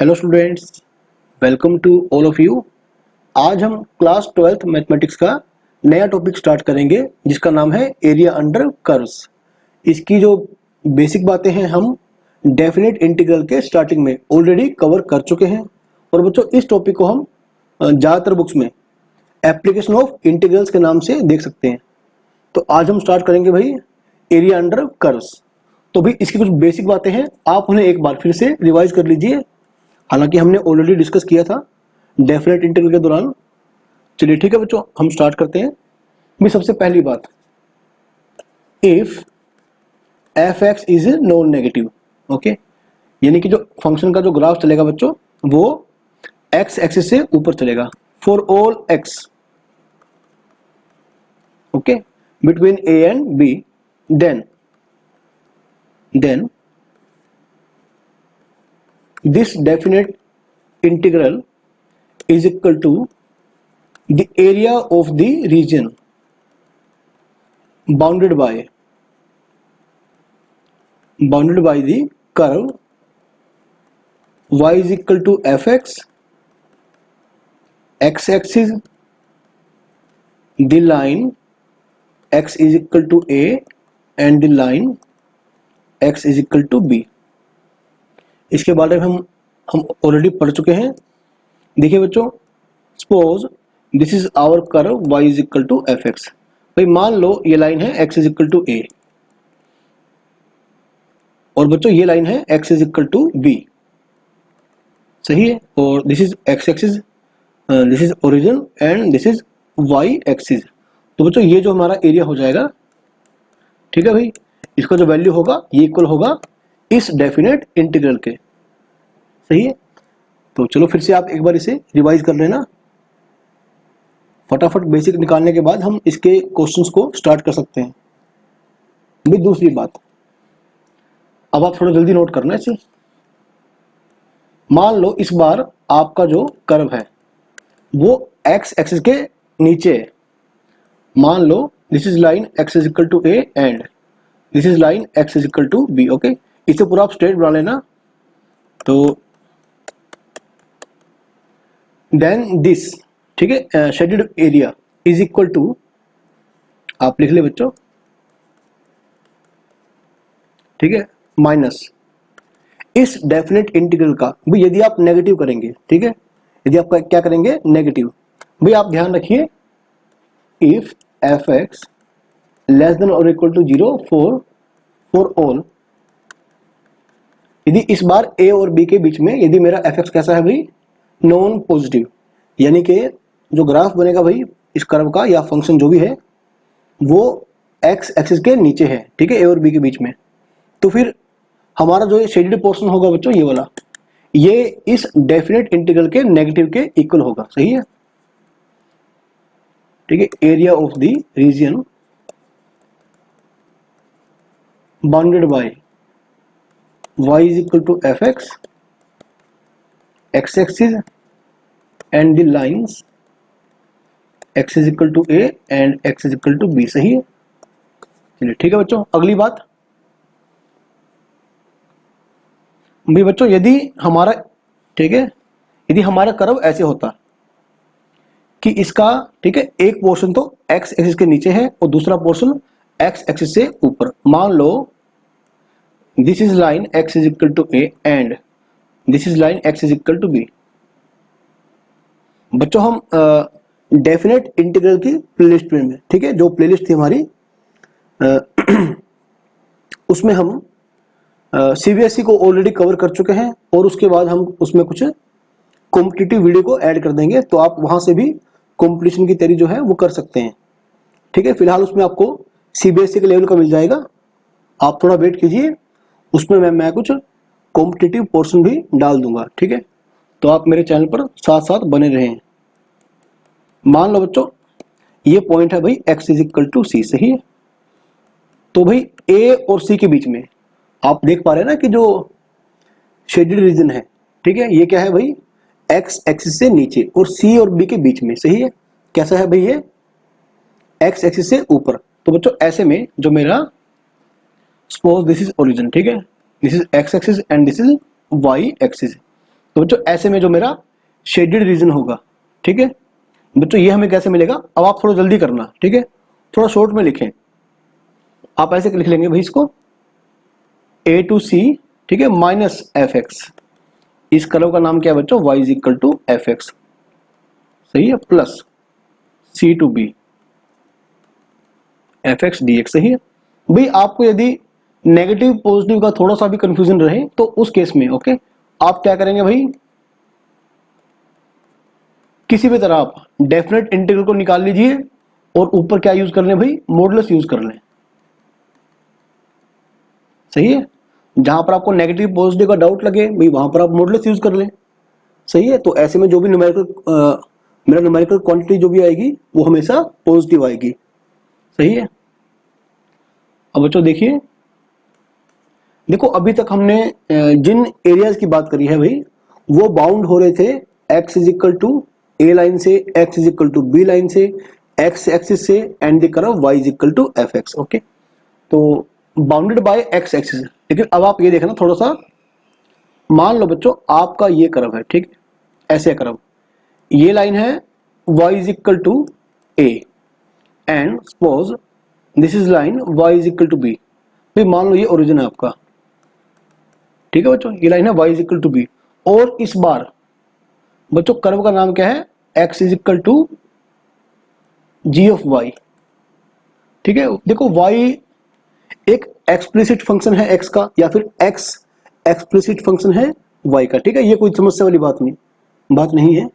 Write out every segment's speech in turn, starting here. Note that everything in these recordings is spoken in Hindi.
Hello students, welcome to all of you. आज हम क्लास 12th मैथमेटिक्स का नया टॉपिक स्टार्ट करेंगे जिसका नाम है एरिया अंडर कर्व्स। इसकी जो बेसिक बातें हैं हम डेफिनेट इंटीग्रल के स्टार्टिंग में ऑलरेडी कवर कर चुके हैं और बच्चों इस टॉपिक को हम ज़्यादातर बुक्स में एप्लीकेशन ऑफ इंटीग्रल्स के नाम से देख सकते हैं। तो आज हम स्टार्ट करेंगे भाई एरिया अंडर कर्व्स। तो भाई इसकी कुछ बेसिक बातें हैं, आप उन्हें एक बार फिर से रिवाइज कर लीजिए। हालांकि हमने ऑलरेडी डिस्कस किया था डेफिनेट इंटीग्रल के दौरान। चलिए ठीक है बच्चों, हम स्टार्ट करते हैं। भाई सबसे पहली बात, if F x is non negative, okay, यानी कि जो फंक्शन का जो ग्राफ चलेगा बच्चों वो एक्स एक्सिस से ऊपर चलेगा for all X, okay, between A and B, then this definite integral is equal to the area of the region bounded by the curve y is equal to fx, x-axis the line x is equal to a and the line x is equal to b। इसके बारे में हम ऑलरेडी पढ़ चुके हैं। देखिए बच्चों, suppose this is our curve y is equal to F X. भाई मान लो ये लाइन है x is equal to a और बच्चों ये लाइन है x is equal to b, सही है। और this is x axis, this is origin and this is y axis. तो बच्चों ये जो हमारा एरिया हो जाएगा, ठीक है भाई, इसका जो वैल्यू होगा ये इक्वल होगा इस डेफिनेट इंटीग्रल के, सही है। तो चलो फिर से आप एक बार इसे रिवाइज कर लेना फटाफट। बेसिक निकालने के बाद हम इसके क्वेश्चंस को स्टार्ट कर सकते हैं। भी दूसरी बात, अब आप थोड़ा जल्दी नोट करना इसे। मान लो इस बार आपका जो कर्व है वो एक्स एक्सिस के नीचे है। मान लो this is line X is equal to A and this is line X is equal to B, okay. इसे पूरा आप स्ट्रेट बना लेना। तो देन दिस, ठीक है, shaded area is equal to, आप लिख ले बच्चों, ठीक है, माइनस इस डेफिनेट इंटीग्रल का। भाई यदि आप नेगेटिव करेंगे, ठीक है, यदि आप क्या करेंगे, नेगेटिव। भाई आप ध्यान रखिए, if F x less than और इक्वल टू 0 फॉर ऑल, यदि इस बार a और b के बीच में यदि मेरा f(x) कैसा है भाई, नॉन पॉजिटिव, यानी कि जो ग्राफ बनेगा भाई इस कर्व का या फंक्शन जो भी है वो x एक्सिस के नीचे है, ठीक है, a और b के बीच में, तो फिर हमारा जो ये शेडेड पोर्शन होगा बच्चों ये वाला, ये इस डेफिनेट इंटीग्रल के नेगेटिव के इक्वल होगा, सही है, ठीक है। Area of the region bounded bye y is equal to fx, x axis and the lines x is equal to a and x is equal to b, सही है। चलिए ठीक है बच्चों, अगली बात भी बच्चों, यदि हमारा, ठीक है, यदि हमारा कर्व ऐसे होता कि इसका, ठीक है, एक पोर्शन तो x एक्सिस के नीचे है और दूसरा पोर्शन x एक्सिस से ऊपर। मान लो this is line x is equal to a and this is line x is equal to b। बच्चों हम डेफिनेट इंटीग्रल की प्लेलिस्ट में, ठीक है, जो प्लेलिस्ट थी हमारी उसमें हम सीबीएसई को ऑलरेडी कवर कर चुके हैं और उसके बाद हम उसमें कुछ कॉम्पिटिटिव वीडियो को ऐड कर देंगे, तो आप वहां से भी कॉम्पिटिशन की तैयारी जो है वो कर सकते हैं, ठीक है। फिलहाल उसमें आपको सीबीएसई के लेवल का मिल जाएगा, आप थोड़ा वेट कीजिए, उसमें मैं कुछ कॉम्पिटिटिव पोर्शन भी डाल दूंगा, ठीक है। तो आप मेरे चैनल पर साथ साथ बने रहें। मान लो बच्चों ये पॉइंट है भाई x इज इक्वल टू सी, सही है। तो भाई a और c के बीच में आप देख पा रहे हैं ना कि जो शेडेड रीजन है, ठीक है, ये क्या है भाई, x एक्सिस से नीचे और c और b के बीच में, सही है। कैसा है भाई, ये x एक्सिस से ऊपर। तो बच्चों ऐसे में जो मेरा सपोज दिस इज ओरिजिन, ठीक है, this is x axis and this is y axis. तो बच्चों ऐसे में जो मेरा शेडेड रीजन होगा, ठीक है बच्चों, ये हमें कैसे मिलेगा, अब आप थोड़ा जल्दी करना, ठीक है, थोड़ा शॉर्ट में लिखें। आप ऐसे लिख लेंगे भाई इसको a टू c, ठीक है, माइनस एफ एक्स, इस कर्व का नाम क्या है बच्चों, y is equal to F X, सही है, plus c to b F X D X, सही है। भाई आपको यदि नेगेटिव पॉजिटिव का थोड़ा सा भी कंफ्यूजन रहे तो उस केस में ओके आप क्या करेंगे भाई, किसी भी तरह आप डेफिनेट इंटीग्रल को निकाल लीजिए और ऊपर क्या यूज कर लें भाई, मॉडुलस यूज कर लें, सही है। जहां पर आपको नेगेटिव पॉजिटिव का डाउट लगे भाई वहां पर आप मॉडुलस यूज कर लें, सही है। तो ऐसे में जो भी न्यूमेरिकल मेरा न्यूमेरिकल क्वांटिटी जो भी आएगी वो हमेशा पॉजिटिव आएगी, सही है। अब बच्चों देखिए, देखो अभी तक हमने जिन एरियाज की बात करी है भाई वो बाउंड हो रहे थे x is equal to A line से, x is equal to B line से, x एक्सिस से and the curve y is equal to F X, okay. तो बाउंडेड बाय x एक्सिस। लेकिन अब आप ये देखना थोड़ा सा, मान लो बच्चों आपका ये कर्व है, ठीक है, ऐसे कर्व, ये लाइन है y is equal to a and suppose this is line y is equal to b। भाई मान लो ये ओरिजिन है आपका, ठीक है बच्चों, ये लाइन है y is equal to b, और इस बार बच्चों कर्व का नाम क्या है, x is equal to g of y, ठीक है। देखो y एक एक्सप्लिसिट फंक्शन है x का या फिर x एक्सप्लिसिट फंक्शन है y का, ठीक है, ये कोई समस्या वाली बात नहीं है।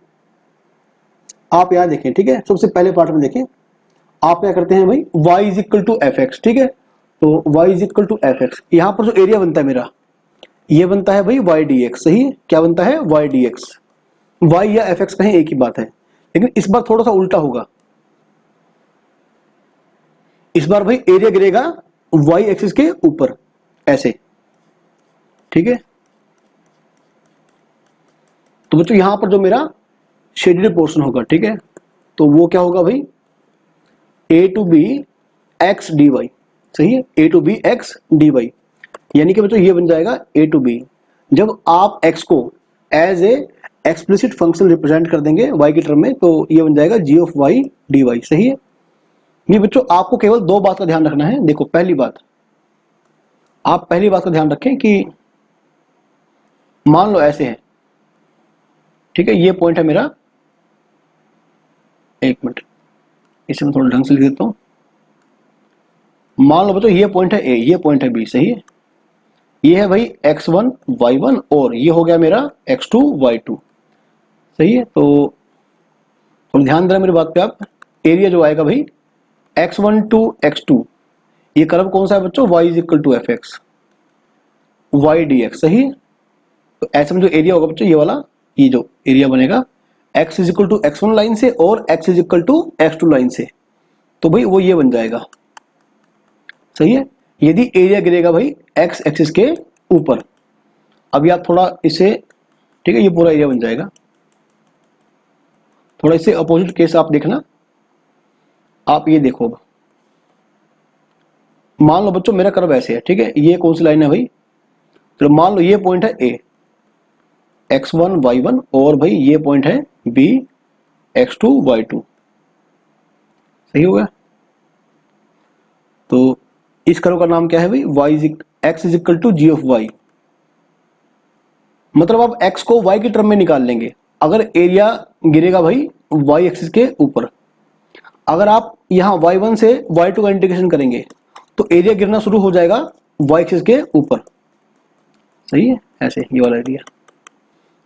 आप यहां देखें, ठीक है, सबसे पहले पार्ट में देखें, आप क्या करते हैं भाई y is equal to F X, ठीक है, तो y is equal to F X, यहां पर जो एरिया बनता है मेरा ये बनता है भाई y डी एक्स, सही है, क्या बनता है y डी एक्स, y या एफ एक्स कहें एक ही बात है, लेकिन इस बार थोड़ा सा उल्टा होगा, इस बार भाई एरिया गिरेगा y एक्सिस के ऊपर ऐसे, ठीक है। तो बच्चों यहां पर जो मेरा शेडेड पोर्शन होगा, ठीक है, तो वो क्या होगा भाई a to B X D Y, सही है, a to B X D Y, यानी कि बच्चों ये बन जाएगा a टू बी। जब आप x को as a explicit function represent कर देंगे y की टर्म में तो ये बन जाएगा g of y D Y, सही है। ये बच्चों आपको केवल दो बात का ध्यान रखना है। देखो पहली बात, आप पहली बात का ध्यान रखें कि मान लो ऐसे है, ठीक है, ये पॉइंट है मेरा, एक मिनट इसे मैं थोड़ा ढंग से लिख देता हूं, मान लो बच्चों ये पॉइंट है a, ये पॉइंट है b, सही है, ये है भाई x1 y1 और ये हो गया मेरा x2 y2, सही है। तो थोड़ा ध्यान देना मेरी बात पे आप, एरिया जो आएगा भाई x1 टू x2, ये कर्व कौन सा है बच्चों, y is equal to F X y D X, सही है। तो ऐसे में जो एरिया होगा बच्चों ये वाला, ये जो एरिया बनेगा x is equal to x1 line से और x is equal to x2 line से, तो भाई वो ये बन जाएगा, सही है। यदि एरिया गिरेगा भाई x एक्सिस के ऊपर, अभी आप थोड़ा इसे, ठीक है, ये पूरा एरिया बन जाएगा, थोड़ा इसे अपोजिट केस आप देखना, आप ये देखो, मान लो बच्चों मेरा कर्व ऐसे है, ठीक है, ये कौन सी लाइन है भाई, तो मान लो ये पॉइंट है a x1 y1 और भाई ये पॉइंट है b x2 y2, सही हो गया। तो इस कर्व का नाम क्या है भाई, x is equal to g of y, मतलब आप x को y की टर्म में निकाल लेंगे अगर एरिया गिरेगा भाई y एक्सिस के ऊपर। अगर आप यहां y1 से y2 का इंटीग्रेशन करेंगे तो एरिया गिरना शुरू हो जाएगा y एक्सिस के ऊपर, सही है, ऐसे ये वाला एरिया,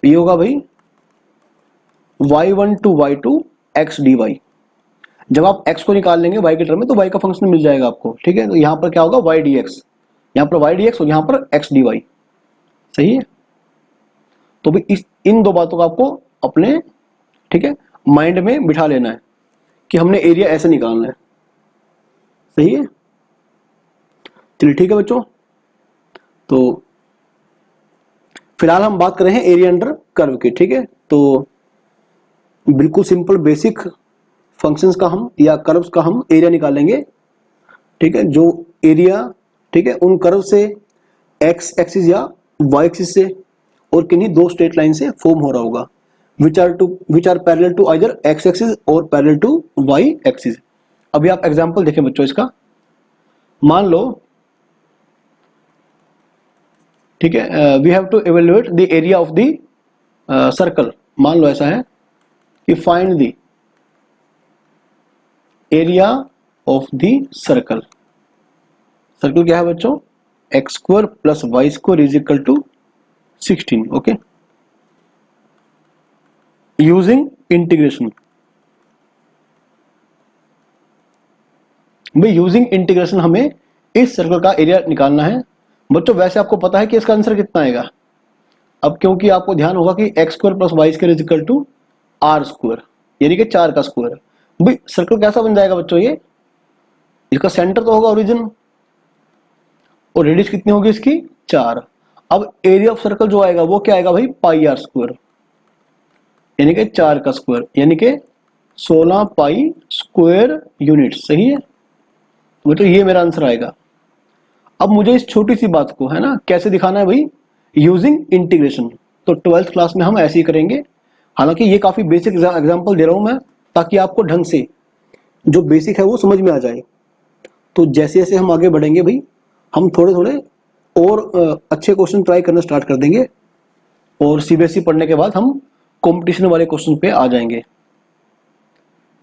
तो ये होगा भाई y1 to y2 x dy। जब आप x को निकाल लेंगे y के टर्म में तो y का फंक्शन मिल जाएगा आपको, ठीक है। तो यहां पर क्या होगा y dx, यहां पर y dx और यहां पर x dy, सही है। तो भी इन दो बातों को आपको अपने, ठीक है, माइंड में बिठा लेना है कि हमने एरिया ऐसे निकालना है, सही है। चलिए ठीक है बच्चों, तो फिलहाल हम बात कर रहे हैं एरिया अंडर कर्व की, ठीक है। तो बिल्कुल सिंपल बेसिक फंक्शंस का हम या कर्व्स का हम एरिया निकालेंगे, ठीक है। जो एरिया, ठीक है, उन कर्व से x एक्सिस या y एक्सिस से और किन्हीं दो स्ट्रेट लाइन से फॉर्म हो रहा होगा, which are parallel to either x axis और पैरेलल टू वाई एक्सिस। अभी आप एग्जांपल देखें बच्चों इसका, मान लो ठीक है, we have to evaluate the area of the circle. मान लो ऐसा है कि find the area of the circle. Circle क्या है बच्चों, x square plus y square is equal to 16। Okay, using integration. भाई यूजिंग इंटीग्रेशन हमें इस सर्कल का एरिया निकालना है बच्चों। वैसे आपको पता है कि इसका आंसर कितना आएगा, अब क्योंकि आपको ध्यान होगा कि x square plus y square is equal to r square, यानी कि 4 का स्क्वायर। भाई सर्कल कैसा बन जाएगा बच्चों, ये इसका सेंटर तो होगा ओरिजिन, और रेडियस कितनी होगी इसकी 4। अब एरिया ऑफ सर्कल जो आएगा वो क्या आएगा भाई, पाई आर स्क्वायर, यानी कि 4 का स्क्वायर, यानी कि 16 पाई स्क्वायर यूनिट। सही है, तो ये मेरा आंसर आएगा। अब मुझे इस छोटी सी बात को है ना कैसे दिखाना है भाई, यूजिंग इंटीग्रेशन। तो 12th क्लास में हम ऐसे ही करेंगे। हालांकि ये काफी बेसिक एग्जांपल दे रहा हूं मैं, ताकि आपको ढंग से जो बेसिक है वो समझ में आ जाए। तो जैसे जैसे हम आगे बढ़ेंगे भाई, हम थोड़े थोड़े और अच्छे क्वेश्चन ट्राई करना स्टार्ट कर देंगे, और सीबीएसई पढ़ने के बाद हम कंपटीशन वाले क्वेश्चन पे आ जाएंगे।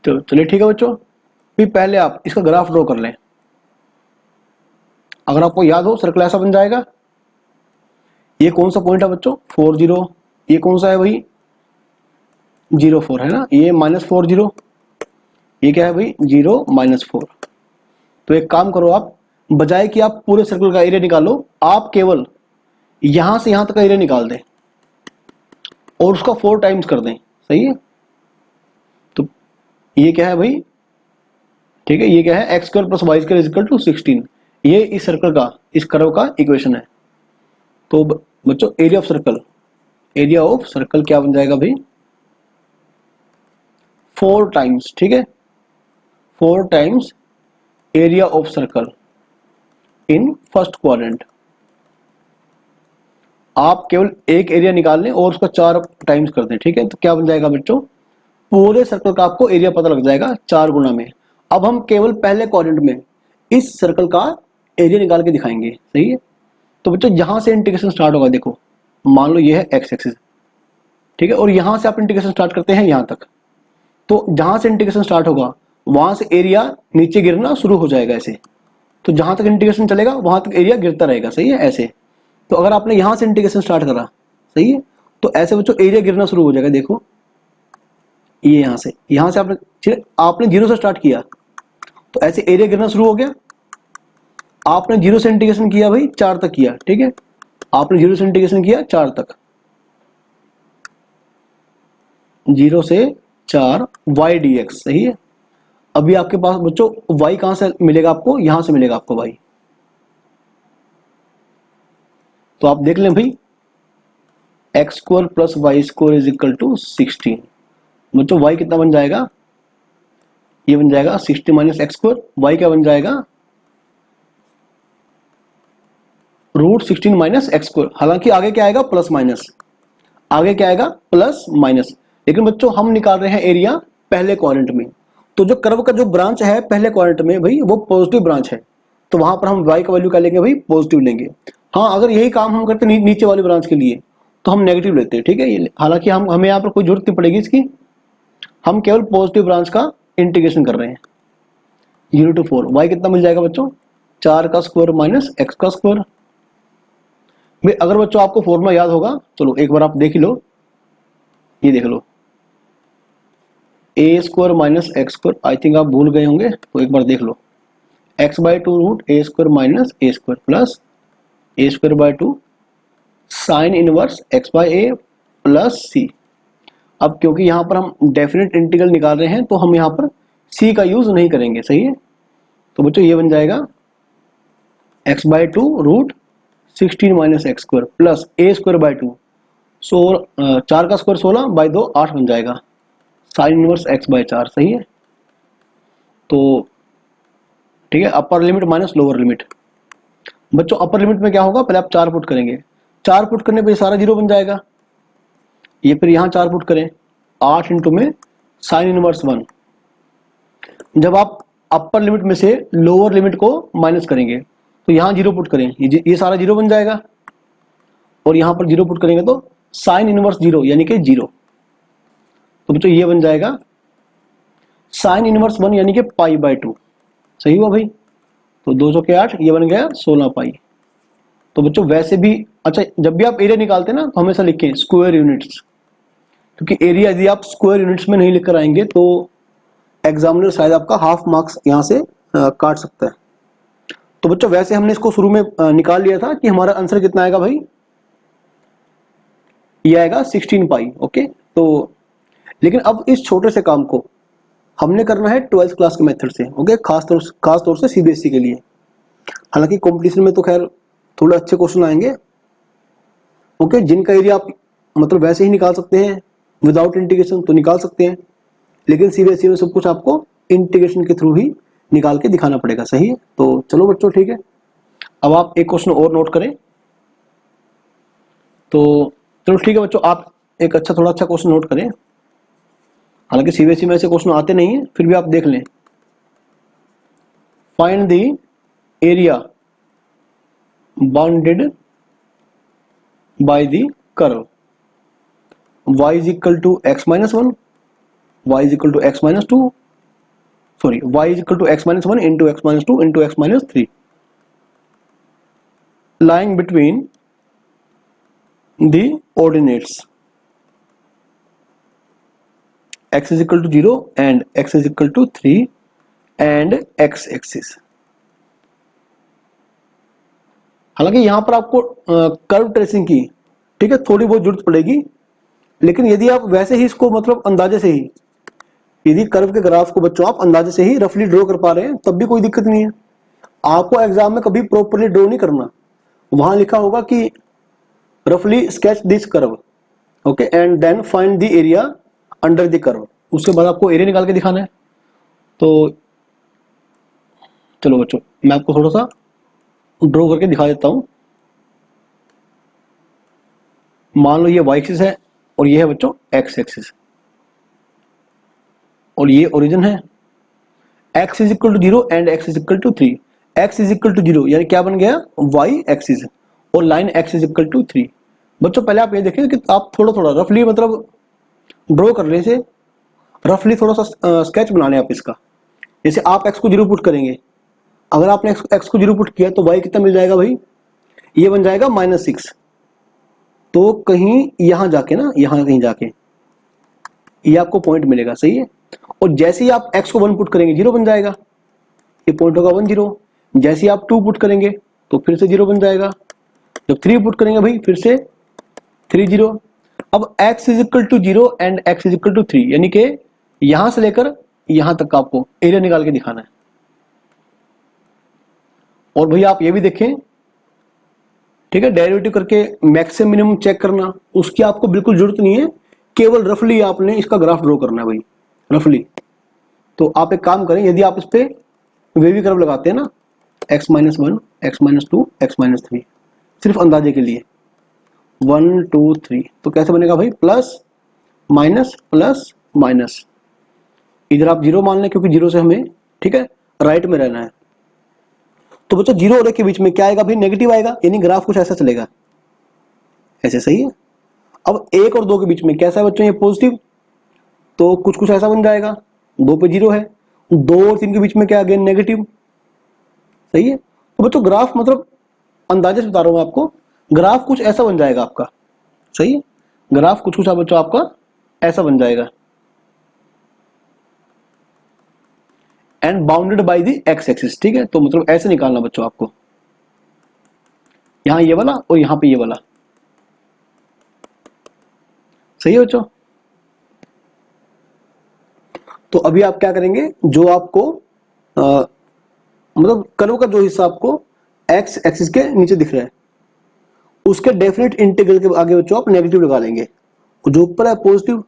तो चलिए ठीक है बच्चों, भी पहले आप इसका ग्राफ ड्रॉ कर लें। अगर आपको याद हो सर्कल ऐसा बन जाएगा। ये कौन सा पॉइंट है बच्चों, 4 0। ये कौन सा है भाई, 0 4 है ना, ये -4 0। ये क्या है भाई, 0 -4। तो एक काम करो आप, बजाय कि आप पूरे सर्कल का एरिया निकालो, आप केवल यहां से यहां तक का एरिया निकाल दें और उसका 4 टाइम्स कर दें। सही है, तो ये क्या है भाई, ठीक है, ये क्या है, x square plus y square is equal to 16। ये इस सर्कल का, इस कर्व का इक्वेशन है। तो बच्चों area of circle, area of circle क्या बन जाएगा भाई, 4 टाइम्स, ठीक है, 4 times area of circle in first quadrant. आप केवल एक एरिया निकाल लें और उसका 4 टाइम्स कर दें, ठीक है। तो क्या बन जाएगा बच्चों, पूरे सर्कल का आपको एरिया पता लग जाएगा 4 गुना में। अब हम केवल पहले क्वाड्रेंट में इस सर्कल का एरिया निकाल के दिखाएंगे। सही है, तो बच्चों यहां से इंटीग्रेशन स्टार्ट होगा। देखो मान लो ये है एक्स एक्सिस, ठीक है, और यहां से आप इंटीग्रेशन स्टार्ट करते हैं यहां तक। तो जहां से इंटीग्रेशन स्टार्ट होगा वहां से एरिया नीचे गिरना शुरू हो जाएगा ऐसे। तो जहां तक इंटीग्रेशन चलेगा वहां तक एरिया गिरता रहेगा। सही है, ऐसे। तो अगर आपने यहां से इंटीग्रेशन स्टार्ट करा, सही है, तो ऐसे बच्चों एरिया गिरना शुरू हो जाएगा। देखो ये यहां से आपने 0 से स्टार्ट किया तो ऐसे एरिया गिरना शुरू हो गया। आपने 0 से इंटीग्रेशन किया भाई 4 तक किया, ठीक है, आपने 0 से इंटीग्रेशन किया 4 तक, 0 से 4 y dx। सही है, अभी आपके पास बच्चों y कहां से मिलेगा आपको, यहां से मिलेगा आपको y। तो आप देख लें भाई, x square plus y square is equal to 16। बच्चों y कितना बन जाएगा, ये बन जाएगा 60 माइनस एक्स स्क्वायर। y क्या बन जाएगा, √16 माइनस एक्स स्क्वायर। हालांकि आगे क्या आएगा, प्लस माइनस, आगे क्या आएगा, प्लस माइनस। लेकिन बच्चों हम निकाल रहे हैं एरिया पहले क्वाड्रेंट में, तो जो कर्व का जो ब्रांच है पहले क्वाड्रेंट में भाई वो पॉजिटिव ब्रांच है, तो वहां पर हम y का वैल्यू क्या लेंगे भाई, पॉजिटिव लेंगे। हाँ, अगर यही काम हम करते नीचे वाली ब्रांच के लिए तो हम नेगेटिव लेते हैं, ठीक है। हालांकि हमें यहाँ पर कोई जरूरत नहीं पड़ेगी इसकी, हम केवल पॉजिटिव ब्रांच का इंटीग्रेशन कर रहे हैं। 0 to 4 y कितना मिल जाएगा बच्चों, 4 का स्क्वायर माइनस एक्स का स्क्वायर। भाई अगर बच्चों आपको फॉर्मूला याद होगा, चलो एक बार आप देख लो, ये देख लो, A square minus x square. I think आप भूल गए होंगे, तो एक बार देख लो, x/2 root A square minus A square plus A square by 2 sine inverse x/a plus c। अब क्योंकि यहाँ पर हम डेफिनेट इंटीग्रल निकाल रहे हैं तो हम यहाँ पर c का यूज नहीं करेंगे। सही है, तो बच्चों ये बन जाएगा x/2 root 16 minus x square plus A square by 2, 4 का स्क्वायर 16 बाय 2 8 बन जाएगा, साइन इनवर्स x/4। सही है, तो ठीक है, upper limit minus lower limit. बच्चों अपर लिमिट में क्या होगा, पहले आप 4 पुट करेंगे, 4 पुट करने पे सारा 0 बन जाएगा। ये फिर यहाँ 4 पुट करें, 8 इंटू में साइन इनवर्स 1। जब आप अपर लिमिट में से लोअर लिमिट को माइनस करेंगे तो यहाँ 0 पुट करें, ये सारा 0 बन जाएगा। और यहाँ पर 0 पुट करेंगे तो साइन इनवर्स 0 यानी कि 0। तो बच्चों ये बन जाएगा साइन इनवर्स 1 यानी कि π/2। सही हुआ भाई। तो 200 के 8, ये बन गया 16 पाई। तो बच्चों वैसे भी अच्छा, जब भी आप एरिया निकालते हैं ना तो हमेशा लिखें स्क्वायर यूनिट्स, क्योंकि एरिया यदि आप स्क्वायर यूनिट्स में नहीं लिख कर आएंगे तो एग्जामिनर शायद आपका हाफ मार्क्स यहाँ से काट सकता है। तो बच्चों वैसे हमने इसको शुरू में निकाल लिया था कि हमारा आंसर कितना आएगा भाई, ये आएगा 16 पाई। ओके, तो लेकिन अब इस छोटे से काम को हमने करना है 12th क्लास के मेथड से। ओके, खास तौर से सीबीएसई के लिए। हालांकि कंपटीशन में तो खैर थोड़े अच्छे क्वेश्चन आएंगे। ओके, जिनका एरिया आप मतलब वैसे ही निकाल सकते हैं विदाउट इंटीग्रेशन तो निकाल सकते हैं, लेकिन सीबीएसई में सब कुछ आपको इंटीग्रेशन के थ्रू ही निकाल के दिखाना पड़ेगा। सही है। तो चलो बच्चों ठीक है, अब आप एक क्वेश्चन और नोट करें। तो चलो ठीक है बच्चों, आप एक थोड़ा अच्छा क्वेश्चन नोट करें। हालांकि सीबीएसई में ऐसे क्वेश्चन आते नहीं है, फिर भी आप देख लें। Find the area bounded by the curve y is equal to x minus 1, y is equal to x minus 2, sorry, y is equal to x minus 1 into x minus 2 into x minus 3, lying between the ordinates x is equal to 0 and x is equal to 3 and x axis। हालांकि यहां पर आपको कर्व ट्रेसिंग की ठीक है थोड़ी बहुत जरूरत पड़ेगी, लेकिन यदि आप वैसे ही इसको मतलब अंदाजे से ही, यदि कर्व के ग्राफ को बच्चों आप अंदाजे से ही रफली ड्रॉ कर पा रहे हैं तब भी कोई दिक्कत नहीं है। आपको एग्जाम में कभी प्रॉपरली ड्रॉ नहीं करना, वहां लिखा होगा कि रफली sketch this curve, okay, and then find the area under the curve. उसके बाद आपको एरिया निकाल के दिखाना है। तो चलो बच्चों मैं आपको थोड़ा सा ड्रॉ करके दिखा देता हूं। मान लो ये y एक्सिस है और ये है बच्चों x एक्सिस, और ये ओरिजिन है। x is equal to 0 and x is equal to 3। x is equal to 0 यानी क्या बन गया, y एक्सिस, और line x is equal to 3। बच्चों पहले आप ये देखें कि आप थोड़ा थोड़ा रफली मतलब ड्रॉ कर ले, से रफली थोड़ा सा स्केच बना लें आप इसका। जैसे आप x को 0 पुट करेंगे, अगर आपने x को 0 पुट किया तो y कितना मिल जाएगा भाई, ये बन जाएगा -6। तो कहीं यहां जाके ना, यहां कहीं जाके ये आपको पॉइंट मिलेगा। सही है। और जैसे ही आप x को 1 पुट करेंगे 0 बन जाएगा, ये पॉइंट होगा 1 0। जैसे ही आप 2 पुट करेंगे तो फिर से 0 बन जाएगा। जब 3 पुट करेंगे भाई फिर से 3 0। अब x is equal to 0 and x is equal to 3, यानी कि यहां से लेकर यहां तक आपको एरिया निकाल के दिखाना है। और भाई आप ये भी देखें ठीक है, डेरिवेटिव करके मैक्सिमम मिनिमम चेक करना, उसकी आपको बिल्कुल जरूरत नहीं है, केवल रफली आपने इसका ग्राफ ड्रॉ करना है भाई, रफली। तो आप एक काम करें, यदि आप इस पे वेवी कर्व लगाते हैं ना, x -1, x -2, x -3, सिर्फ अंदाजे के लिए 1 2 3, तो कैसे बनेगा भाई, प्लस माइनस प्लस माइनस। इधर आप 0 मान लें क्योंकि 0 से हमें ठीक है राइट में रहना है। तो बच्चों 0 और 1 के बीच में क्या आएगा भाई, नेगेटिव आएगा, यानी ग्राफ कुछ ऐसा चलेगा, ऐसे। सही है। अब 1 और 2 के बीच में कैसा है बच्चों, ये पॉजिटिव, तो कुछ ऐसा बन जाएगा। 2 पे 0 है, 2 और 3 के बीच में क्या, अगेन नेगेटिव। सही है। तो बच्चों ग्राफ मतलब अंदाजे से बता रहा हूं आपको, ग्राफ कुछ ऐसा बन जाएगा आपका। सही है। ग्राफ कुछ बच्चों आपका ऐसा बन जाएगा, and bounded by the x axis. ठीक है, तो मतलब ऐसे निकालना बच्चों आपको, यहां ये वाला और यहां पे ये वाला। सही है बच्चों। तो अभी आप क्या करेंगे, जो आपको मतलब कर्व का जो हिस्सा आपको एक्स एक्सिस के नीचे दिख रहा है, उसके डेफिनेट इंटीग्रल के आगे बच्चों आप नेगेटिव लगा लेंगे, और जो ऊपर है पॉजिटिव।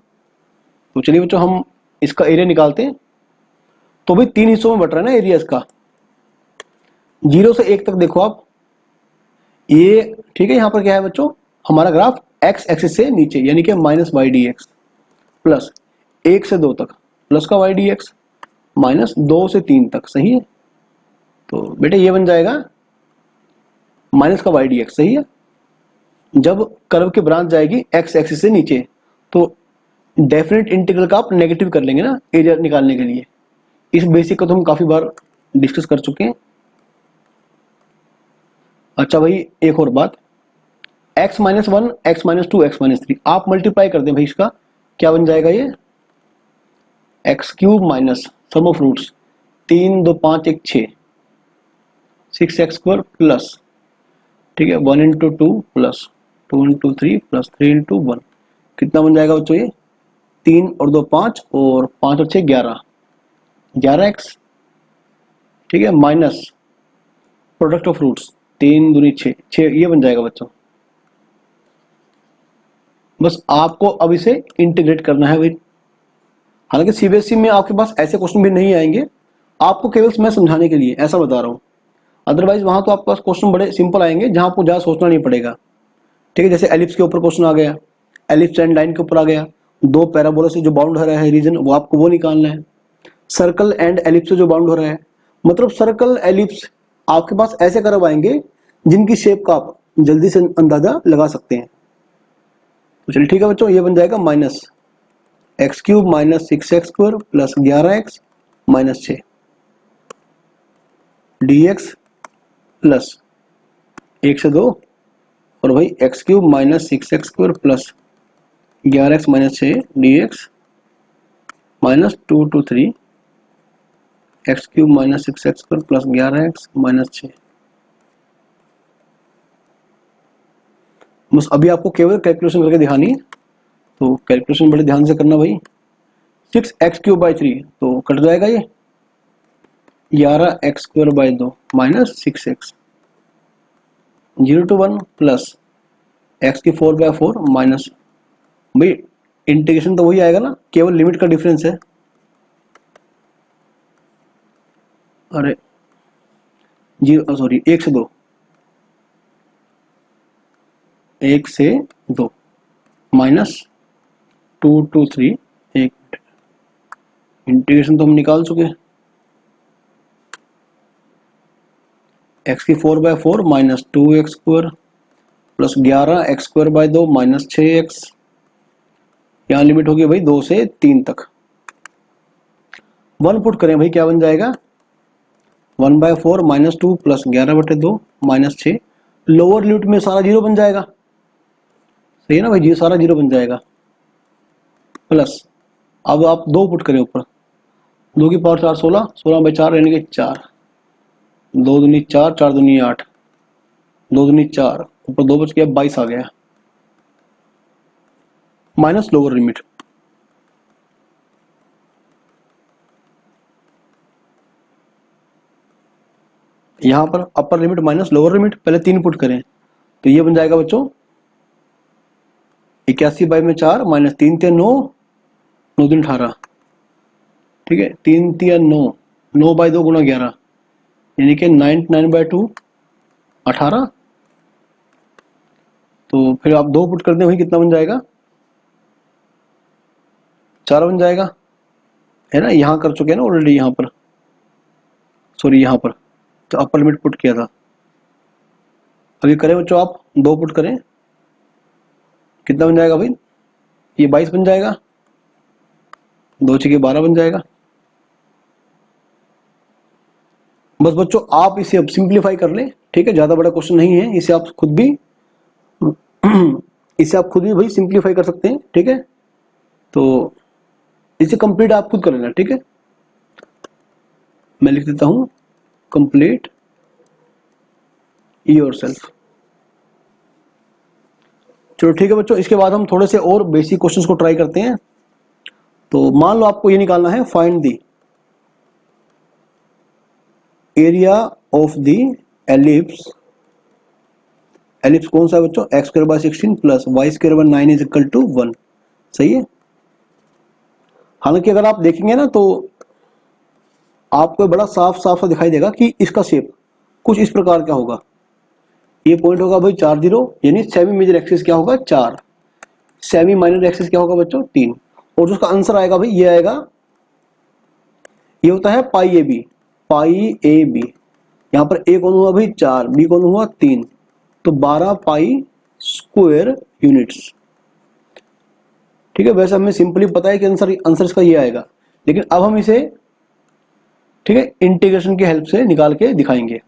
तो चलिए बच्चों हम इसका एरिया निकालते हैं। तो भाई 3 हिस्सों में बट रहा है ना एरिया इसका, 0 से 1 तक देखो आप, ये ठीक है। यहां पर क्या है बच्चों, हमारा ग्राफ एक्स एक्सिस से नीचे यानी कि minus y d x plus 1 से 2 तक प्लस का वाई डी एक्स माइनस 2 से 3 तक, सही है। तो बेटे ये बन जाएगा माइनस का वाई डी एक्स, सही है। जब कर्व की ब्रांच जाएगी एक्स एक्सिस से नीचे तो डेफिनेट इंटीग्रल का आप नेगेटिव कर लेंगे ना एरिया निकालने के लिए। इस बेसिक को तो हम काफी बार डिस्कस कर चुके हैं। अच्छा भाई एक और बात, x minus 1 x minus 2 x minus 3 आप मल्टीप्लाई कर दें भाई, इसका क्या बन जाएगा ये x cube minus sum of roots 3 2 5 1 6 6x square plus, ठीक है, 1 into 2 plus 2 into 3 plus 3 into 1, कितना बन जाएगा बच्चों ये 3 और 2 5 और 5 और 6 11x, ठीक है, माइनस प्रोडक्ट ऑफ रूट्स 3 दूनी 6 ये बन जाएगा बच्चों। बस आपको अब इसे इंटीग्रेट करना है भाई। हालांकि सीबीएसई में आपके पास ऐसे क्वेश्चन भी नहीं आएंगे, आपको केवल मैं समझाने के लिए ऐसा बता रहा हूँ। अदरवाइज वहां तो आपके पास क्वेश्चन बड़े सिंपल आएंगे जहां आपको ज़्यादा सोचना नहीं पड़ेगा, ठीक है। जैसे एलिप्स के ऊपर क्वेश्चन आ गया, एलिप्स एंड लाइन के ऊपर आ गया, दो पैराबोला से जो बाउंड हो रहा है रीजन वो आपको वो निकालना है, सर्कल एंड एलिप्स से जो बाउंड हो रहा है, मतलब सर्कल एलिप्स आपके पास ऐसे कर्व आएंगे जिनकी शेप का आप जल्दी से अंदाजा लगा सकते हैं। तो चलिए ठीक है बच्चों, ये बन जाएगा minus x cube minus 6x square plus 11x minus 6 dx plus 1 से 2 और भाई x cube minus 6x square plus 11x minus 6 dx minus 2 to 3 x cube minus 6x square plus 11x minus 6। बस अभी आपको केवल कैलकुलेशन करके दिखानी है, तो कैलकुलेशन बड़े ध्यान से करना भाई। 6x क्यूब बाई 3 तो कट जाएगा ये 11x square by 2 minus 6x 0 to 1 plus x की 4 बाई 4 माइनस, भाई इंटीग्रेशन तो वही आएगा ना, केवल लिमिट का डिफरेंस है। अरे जीरो सॉरी 1 से 2 1 से 2 माइनस 2 to 3 1, इंटीग्रेशन तो हम निकाल चुके हैं। x की 4 by 4 minus 2x square plus 11x square by 2 minus 6x, यहाँ लिमिट होगी भाई 2 से 3 तक। 1 पुट करें भाई, क्या बन जाएगा 1 बाई 4 माइनस 2 प्लस 11 बटे 2 माइनस 6, लोअर लिमिट में सारा जीरो बन जाएगा, सही है ना भाई, जी सारा जीरो बन जाएगा। प्लस अब आप 2 पुट करें ऊपर, 2 की पावर 4 16, 16 बाई 4 यानी कि 4, 2 दूनी 4 4 दूनी 8, 2 दूनी 4 ऊपर 2 बच गया 22 आ गया, माइनस लोअर लिमिट। यहां पर upper limit minus lower limit, पहले 3 पुट करें तो ये बन जाएगा बच्चों 81 बाई में 4 माइनस 3 × 9 9 × 18, ठीक है, 3 × 9 9 बाई 2 गुणा 11 यानी कि 9 बाई 2 18। तो फिर आप 2 पुट कर दें, वही कितना बन जाएगा 4 बन जाएगा, है ना। यहाँ कर चुके हैं ना ऑलरेडी, यहाँ पर सॉरी यहाँ पर तो अपर लिमिट पुट किया था। अभी करें बच्चों, आप 2 पुट करें, कितना बन जाएगा भाई, ये 22 बन जाएगा, 2 6 12 बन जाएगा। बस बच्चों आप इसे अब सिंप्लीफाई कर लें, ठीक है, ज्यादा बड़ा क्वेश्चन नहीं है, इसे आप खुद भी भाई सिंप्लीफाई कर सकते हैं, ठीक है। तो इसे कंप्लीट आप खुद कर लेना, ठीक है। मैं लिख देता हूं कंप्लीट योरसेल्फ। चलो ठीक है बच्चों, इसके बाद हम थोड़े से और बेसिक क्वेश्चंस को ट्राई करते हैं। तो मान लो आपको ये निकालना है, find the area of the ellipse. Ellipse कौन सा है बच्चों, x square by 16 plus y square by 9 is equal to 1, सही है। हालांकि अगर आप देखेंगे ना तो आपको बड़ा साफ साफ सा दिखाई देगा कि इसका शेप कुछ इस प्रकार का होगा, ये पॉइंट होगा भाई 4 0, यानी सेमी मेजर एक्सिस क्या होगा 4, सेमी माइनर एक्सिस क्या होगा बच्चों 3। और जो उसका आंसर आएगा भाई ये आएगा, ये होता है पाई A B, pi A B. यहाँ पर ए कौन हुआ भाई 4, बी कौन हुआ 3, तो 12 पाई स्क्वायर यूनिट्स। ठीक है, वैसे हमें सिंपली पता है कि आंसर इसका ये आएगा, लेकिन अब हम इसे ठीक है इंटीग्रेशन की हेल्प से निकाल के दिखाएंगे,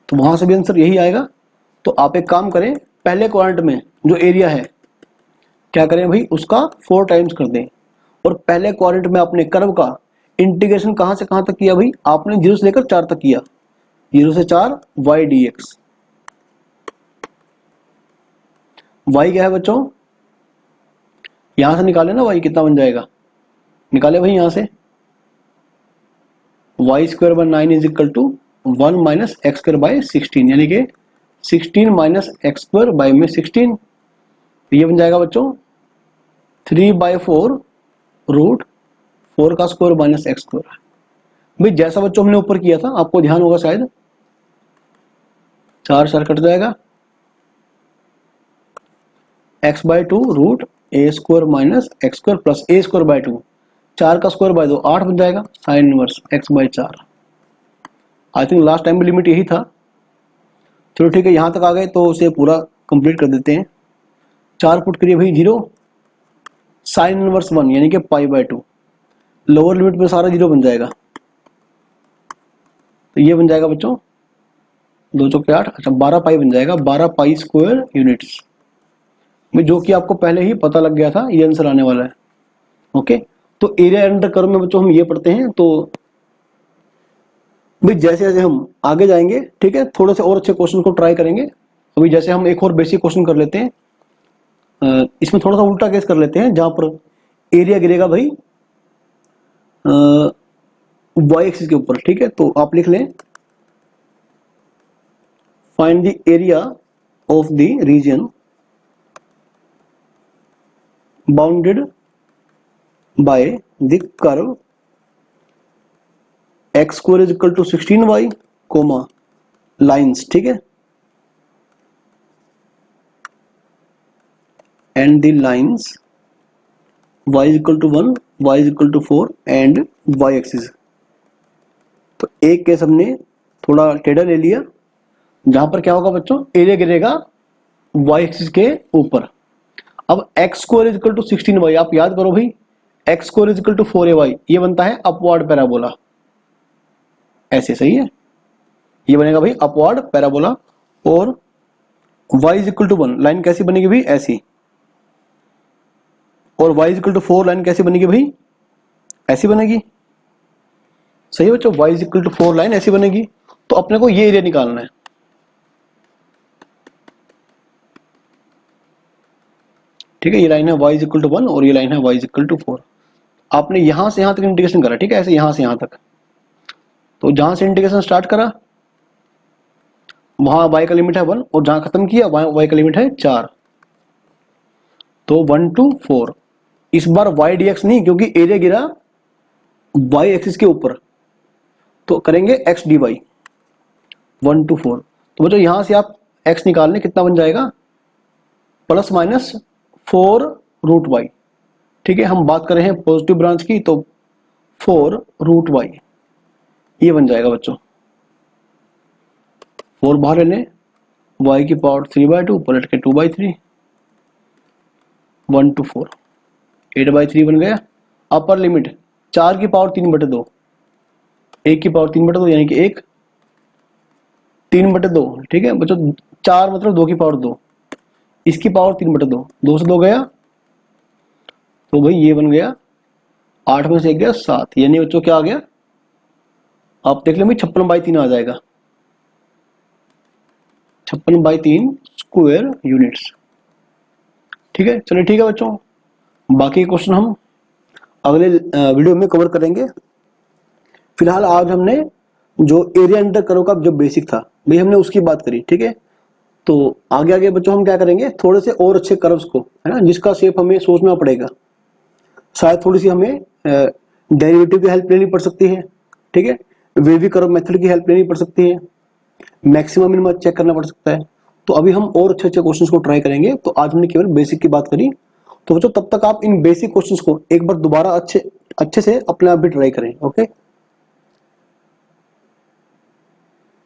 तो वहां से भी आंसर यही आएगा। तो आप एक काम करें, पहले क्वाड्रेंट में जो एरिया है क्या करें भाई उसका 4 टाइम्स कर दें, और पहले क्वाड्रेंट में अपने कर्व का इंटीग्रेशन कहां से कहां तक किया भाई, आपने 0 से लेकर 4 तक किया, 0 से 4 y dx। y क्या है बच्चों, यहां से निकाले ना y कितना बन जाएगा, निकाले भाई यहां से, y square by 9 is equal to 1 minus x square by 16, यानी कि 16 माइनस एक्स स्क्वायर बाय में 16, ये बन जाएगा बच्चों 3/4 रूट 4 का स्क्वायर माइनस एक्स स्क्वायर। भाई जैसा बच्चों हमने ऊपर किया था, आपको ध्यान होगा शायद, 4 कट जाएगा, x/2 root A square minus x square plus A square by 2, 4 का स्क्वायर बाय 2 8 बन जाएगा, sine inverse x/4। I think last time भी लिमिट यही था। चलो ठीक है, यहां तक आ गए तो उसे पूरा कंप्लीट कर देते हैं। 4 पुट करिए भाई 0, साइन इनवर्स 1 यानी कि पाई/2, लोअर लिमिट में सारा 0 बन जाएगा, तो ये बन जाएगा बच्चों 2 चौके 8, अच्छा 12 पाई बन जाएगा, 12 पाई स्क्वायर यूनिट्स में, जो कि आपको पहले ही पता लग गया था ये आंसर आने वाला है। ओके, तो एरिया अंडर कर्व में बच्चों हम ये पढ़ते हैं। तो भाई जैसे जैसे हम आगे जाएंगे ठीक है, थोड़े से और अच्छे क्वेश्चन को ट्राई करेंगे। अभी जैसे हम एक और बेसिक क्वेश्चन कर लेते हैं, इसमें थोड़ा सा उल्टा केस कर लेते हैं, जहां पर एरिया गिरेगा भाई वाई एक्सिस के ऊपर। ठीक है, तो आप लिख लें find the area of the region bounded by the curve x square is equal to 16y comma lines. ठीक है, and the lines y is equal to 1, y is equal to 4 and y axis. तो एक केस हमने थोड़ा टेढ़ा ले लिया, जहां पर क्या होगा बच्चों, एरिया गिरेगा y एक्सिस के ऊपर। अब x square is equal to 16y, आप याद करो भाई, x square is equal to 4ay, ये बनता है अपवर्ड पैराबोला, ऐसे सही है, ये बनेगा भाई अपवर्ड पैराबोला। और y is equal to 1 line कैसी बनेगी भाई, ऐसी, और y is equal to 4 line कैसी बनेगी भाई, ऐसी बनेगी, सही है बच्चों, y is equal to 4 line ऐसी बनेगी। तो अपने को ये एरिया निकालना है। ठीक है, ये लाइन है y इज इक्वल टू 1 और ये लाइन है y इज इक्वल टू 4। आपने यहां से यहां तक इंटीग्रेशन करा, ठीक है, ऐसे यहां से यहां तक, तो जहां से इंटीग्रेशन स्टार्ट करा वहां y का लिमिट है 1, और जहां खत्म किया वहां y का लिमिट है 4, तो 1 to 4। इस बार y dx नहीं, क्योंकि एरिया गिरा y एक्सिस के ऊपर, तो करेंगे x dy 1 to 4। तो बच्चों यहां से आप x निकाल लें, कितना बन जाएगा, प्लस माइनस 4 रूट y। ठीक है, हम बात कर रहे हैं पॉजिटिव ब्रांच की, तो 4 रूट y ये बन जाएगा बच्चों, 4 बाहर ले लें, y की पावर 3/2 पलट के 2/3, 1 to 4 8/3 बन गया। अपर लिमिट 4 की पावर 3/2, 1 की पावर 3/2 यानी कि 1, 3/2। ठीक है बच्चों, 4 मतलब 2 की पावर 2, इसकी पावर 3/2, 2 से 2 गया, तो भाई ये बन गया 8 में से 1 गया 7, यानी बच्चों क्या आ गया, आप देख लें भाई 56/3 आ जाएगा, 56/3 स्क्वायर यूनिट्स। ठीक है, चलिए ठीक है बच्चों, बाकी क्वेश्चन हम अगले वीडियो में कवर करेंगे। फिलहाल आज हमने जो एरिया अंडर कर्व का जो बेसिक था भाई हमने उसकी बात करी। ठीक है, तो आगे आगे बच्चों हम क्या करेंगे, थोड़े से और अच्छे कर्व्स को, है ना, जिसका शेप हमें सोचना पड़ेगा, शायद थोड़ी सी हमें डेरिवेटिव की हेल्प लेनी पड़ सकती है। ठीक है, वेवी कर्व मेथड की हेल्प लेनी पड़ सकती है। मैक्सिमम मिनिमम चेक करना पड़ सकता है। तो अभी हम और अच्छे अच्छे क्वेश्चंस को ट्राई करेंगे। तो आज हमने केवल बेसिक की बात करी। तो बच्चों तब तक आप इन बेसिक क्वेश्चंस को एक बार दोबारा अच्छे से अपने आप भी ट्राई करें। ओके।